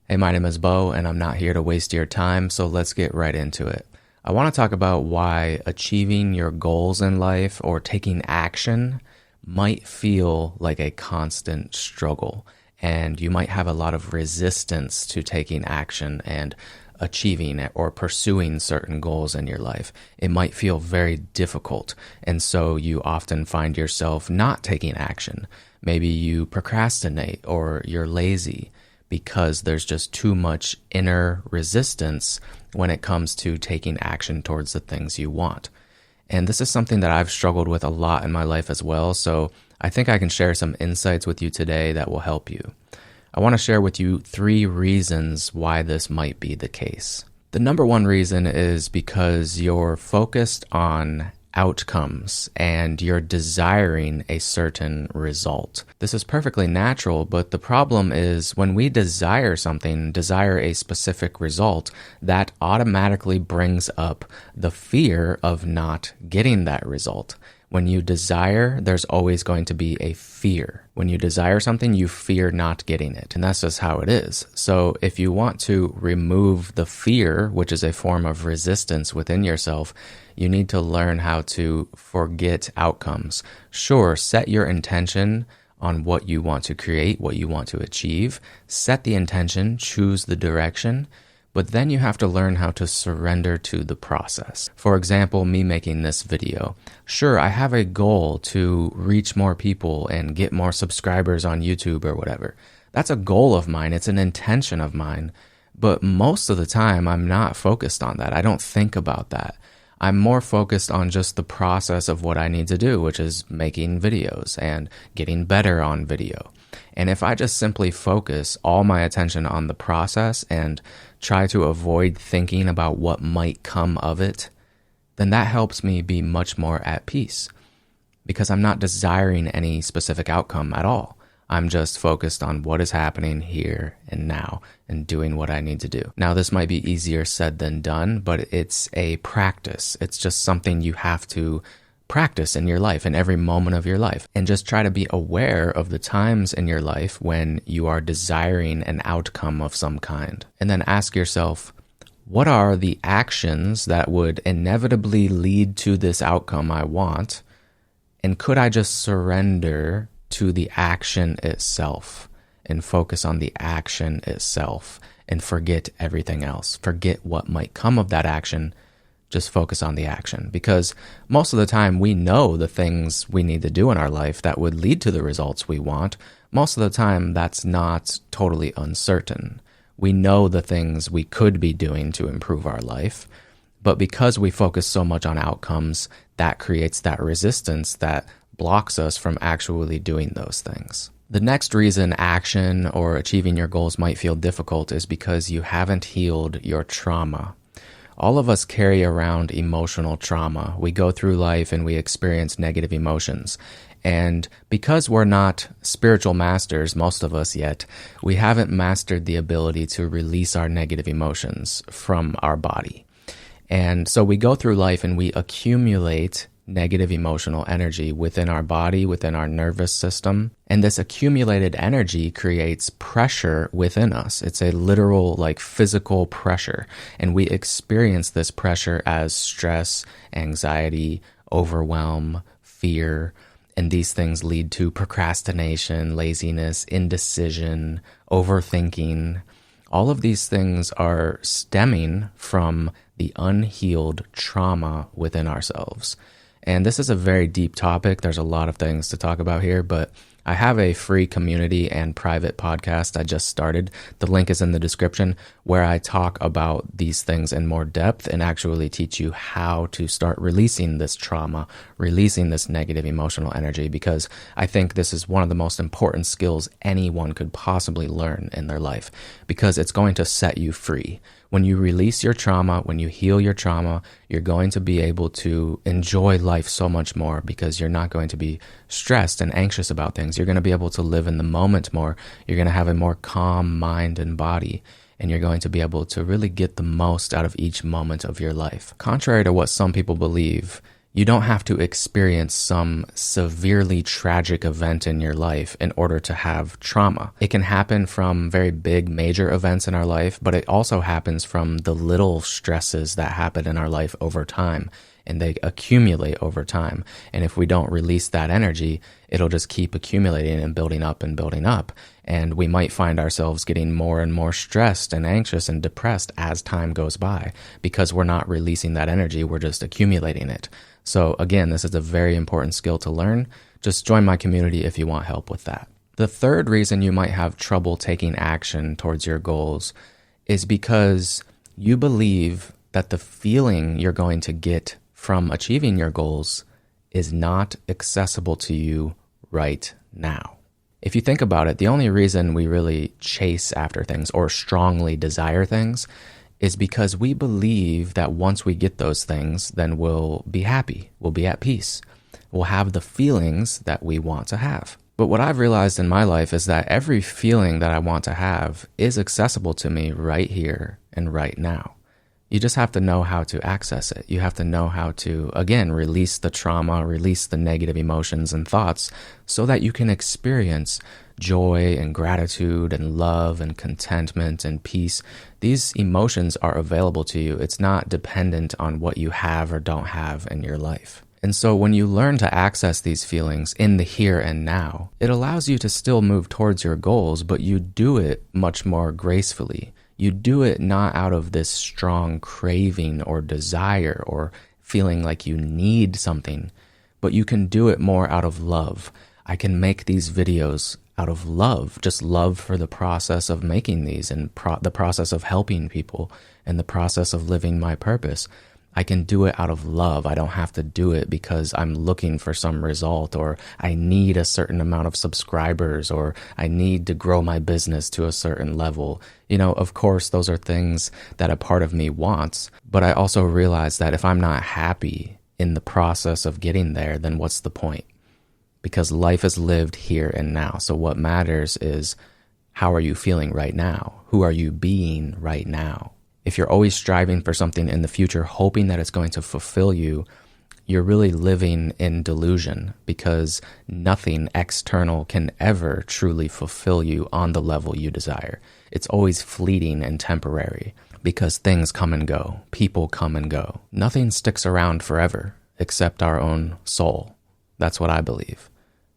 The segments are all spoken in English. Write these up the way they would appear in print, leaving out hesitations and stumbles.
Hey, my name is Bo, and I'm not here to waste your time, so let's get right into it. I want to talk about why achieving your goals in life or taking action might feel like a constant struggle, and you might have a lot of resistance to taking action and achieving it or pursuing certain goals in your life. It might feel very difficult, and so you often find yourself not taking action. Maybe you procrastinate or you're lazy, because there's just too much inner resistance when it comes to taking action towards the things you want. And this is something that I've struggled with a lot in my life as well, so I think I can share some insights with you today that will help you. I want to share with you 3 reasons why this might be the case. The number one reason is because you're focused on outcomes and you're desiring a certain result. This is perfectly natural, but the problem is when we desire something, desire a specific result, that automatically brings up the fear of not getting that result. When you desire, there's always going to be a fear. When you desire something, you fear not getting it. And that's just how it is. So if you want to remove the fear, which is a form of resistance within yourself, you need to learn how to forget outcomes. Sure, set your intention on what you want to create, what you want to achieve. Set the intention, choose the direction. But then you have to learn how to surrender to the process. For example, me making this video. Sure, I have a goal to reach more people and get more subscribers on YouTube or whatever. That's a goal of mine. It's an intention of mine. But most of the time, I'm not focused on that. I don't think about that. I'm more focused on just the process of what I need to do, which is making videos and getting better on video. And if I just simply focus all my attention on the process and try to avoid thinking about what might come of it, then that helps me be much more at peace because I'm not desiring any specific outcome at all. I'm just focused on what is happening here and now and doing what I need to do. Now, this might be easier said than done, but it's a practice. It's just something you have to practice in your life, in every moment of your life, and just try to be aware of the times in your life when you are desiring an outcome of some kind. And then ask yourself, what are the actions that would inevitably lead to this outcome I want? And could I just surrender to the action itself and focus on the action itself and forget everything else? Forget what might come of that action. Just focus on the action, because most of the time we know the things we need to do in our life that would lead to the results we want. Most of the time that's not totally uncertain. We know the things we could be doing to improve our life, but because we focus so much on outcomes, that creates that resistance that blocks us from actually doing those things. The next reason action or achieving your goals might feel difficult is because you haven't healed your trauma. All of us carry around emotional trauma. We go through life and we experience negative emotions. And because we're not spiritual masters, most of us yet, we haven't mastered the ability to release our negative emotions from our body. And so we go through life and we accumulate negative emotional energy within our body, within our nervous system. And this accumulated energy creates pressure within us. It's a literal, physical pressure. And we experience this pressure as stress, anxiety, overwhelm, fear. And these things lead to procrastination, laziness, indecision, overthinking. All of these things are stemming from the unhealed trauma within ourselves. And this is a very deep topic. There's a lot of things to talk about here, but I have a free community and private podcast I just started. The link is in the description, where I talk about these things in more depth and actually teach you how to start releasing this trauma, releasing this negative emotional energy, because I think this is one of the most important skills anyone could possibly learn in their life, because it's going to set you free. When you release your trauma, when you heal your trauma, you're going to be able to enjoy life so much more, because you're not going to be stressed and anxious about things. You're going to be able to live in the moment more. You're going to have a more calm mind and body, and you're going to be able to really get the most out of each moment of your life. Contrary to what some people believe, You don't have to experience some severely tragic event in your life in order to have trauma. It can happen from very big, major events in our life, but it also happens from the little stresses that happen in our life over time, and they accumulate over time. And if we don't release that energy, it'll just keep accumulating and building up and building up. And we might find ourselves getting more and more stressed and anxious and depressed as time goes by because we're not releasing that energy, we're just accumulating it. So again, this is a very important skill to learn. Just join my community if you want help with that. The third reason you might have trouble taking action towards your goals is because you believe that the feeling you're going to get from achieving your goals is not accessible to you right now. If you think about it, the only reason we really chase after things or strongly desire things is because we believe that once we get those things, then we'll be happy, we'll be at peace, we'll have the feelings that we want to have. But what I've realized in my life is that every feeling that I want to have is accessible to me right here and right now. You just have to know how to access it. You have to know how to, again, release the trauma, release the negative emotions and thoughts so that you can experience joy and gratitude and love and contentment and peace. These emotions are available to you. It's not dependent on what you have or don't have in your life. And so when you learn to access these feelings in the here and now, it allows you to still move towards your goals, but you do it much more gracefully. You do it not out of this strong craving or desire or feeling like you need something, but you can do it more out of love. I can make these videos out of love, just love for the process of making these and the process of helping people and the process of living my purpose. I can do it out of love. I don't have to do it because I'm looking for some result or I need a certain amount of subscribers or I need to grow my business to a certain level. You know, of course, those are things that a part of me wants, but I also realize that if I'm not happy in the process of getting there, then what's the point? Because life is lived here and now. So what matters is how are you feeling right now? Who are you being right now? If you're always striving for something in the future, hoping that it's going to fulfill you, you're really living in delusion because nothing external can ever truly fulfill you on the level you desire. It's always fleeting and temporary because things come and go, people come and go. Nothing sticks around forever except our own soul. That's what I believe.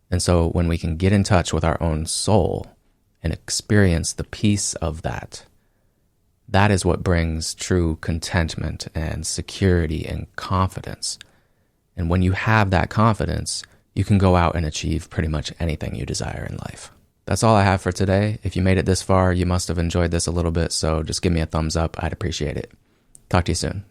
And so when we can get in touch with our own soul and experience the peace of that, that is what brings true contentment and security and confidence. And when you have that confidence, you can go out and achieve pretty much anything you desire in life. That's all I have for today. If you made it this far, you must have enjoyed this a little bit, so just give me a thumbs up. I'd appreciate it. Talk to you soon.